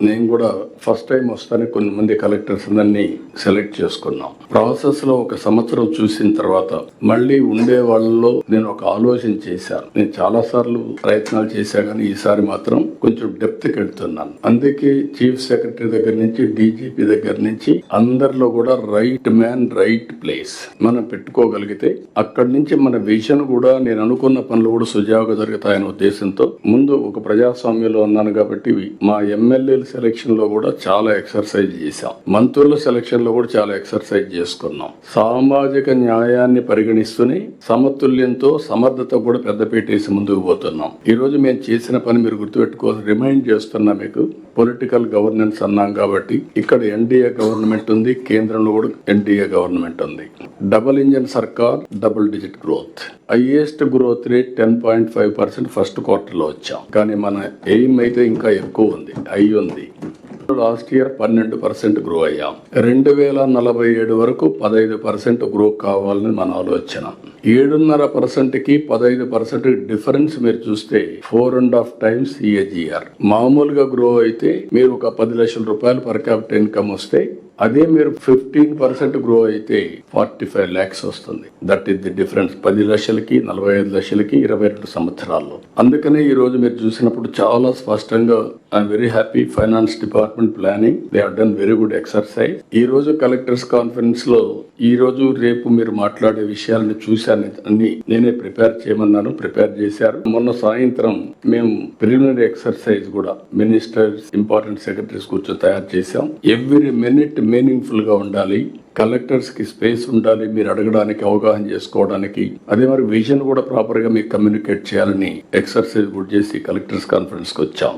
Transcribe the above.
నేను కూడా first time వస్తానే కొన్ని మంది కలెక్టర్స్ అందరినీ సెలెక్ట్ చేసుకున్నాం. ప్రాసెస్ లో ఒక సంవత్సరం చూసిన తర్వాత మళ్ళీ ఉండే వాళ్ళలో నేను ఒక ఆలోచన చేశాను. నేను చాలా సార్లు ప్రయత్నాలు చేశా కానీ ఈసారి మాత్రం కొంచెం డెప్త్ కి వెళ్తున్నాను. అందుకే చీఫ్ సెక్రటరీ దగ్గర నుంచి డీజీపీ దగ్గర నుంచి అందరిలో కూడా రైట్ మ్యాన్ రైట్ ప్లేస్ మనం పెట్టుకోగలిగితే అక్కడి నుంచి మన విజన్ కూడా నేను అనుకున్న పనులు కూడా సుజావుగా జరుగుతాయనే ఉద్దేశంతో ముందు ఒక ప్రజాస్వామ్యంలో ఉన్నాను కాబట్టి మా ఎమ్మెల్యేల సెలక్షన్ లో కూడా చాలా ఎక్సర్సైజ్ చేశాం. మంత్రుల సెలక్షన్ లో కూడా చాలా ఎక్సర్సైజ్ చేసుకున్నాం. సామాజిక న్యాయాన్ని పరిగణిస్తూనే సమతుల్యంతో సమర్థత కూడా పెద్దపీటేసి ముందుకు పోతున్నాం. ఈ రోజు మేము చేసిన పని మీరు గుర్తుపెట్టుకోవాలి. రిమైండ్ చేస్తున్నా మీకు, పొలిటికల్ గవర్నెన్స్ అన్నాం కాబట్టి ఇక్కడ ఎన్డీఏ గవర్నమెంట్ ఉంది, కేంద్రంలో కూడా ఎన్డీఏ గవర్నమెంట్ ఉంది. డబుల్ ఇంజన్ సర్కార్, double digit growth. Highest growth rate 10.5% first quarter లో వచ్చాం. కానీ మన ఎయిమ్ అయితే ఇంకా ఎక్కువ ఉంది, ఉంది. లాస్ట్ ఇయర్ 12% గ్రో అయ్యాం. 2047 వరకు 15% గ్రో కావాలని మన ఆలోచన. 7.5% కి 15% డిఫరెన్స్ మీరు చూస్తే 4.5 times CAGR. మామూలుగా గ్రో అయితే మీరు ఒక 10 లక్షల రూపాయలు పర్ క్యాపిటల్ ఇన్కమ్ వస్తే, అదే మీరు 15% గ్రో అయితే 45 lakhs వస్తుంది. That is the difference. 10 లక్షలకి 45 లక్షలకి 22 సంవత్సరాల్లో. అందుకనే ఈ రోజు మీరు చూసినప్పుడు చాలా స్పష్టంగా I'm very happy. Finance department planning, they have done very good exercise. ఈ రోజు కలెక్టర్స్ కాన్ఫరెన్స్ లో ఈ రోజు రేపు మీరు మాట్లాడే విషయాలను చూశాను. అన్ని నేనే ప్రిపేర్ చేయమన్నాను, ప్రిపేర్ చేశారు. మొన్న సాయంత్రం మేము ప్రిలిమినరీ ఎక్సర్సైజ్ కూడా మినిస్టర్స్, ఇంపార్టెంట్ సెక్రటరీస్ కూర్చొని తయారు చేశాం. ఎవ్రీ మినిట్ మీనింగ్ఫుల్ గా ఉండాలి. కలెక్టర్స్ కి స్పేస్ ఉండాలి, మీరు అడగడానికి, అవగాహన చేసుకోవడానికి. అదే మరి విజన్ కూడా ప్రాపర్ గా మీకు కమ్యూనికేట్ చేయాలని ఎక్సర్సైజ్ కూడా చేసి కలెక్టర్స్ కాన్ఫరెన్స్ కి వచ్చాం.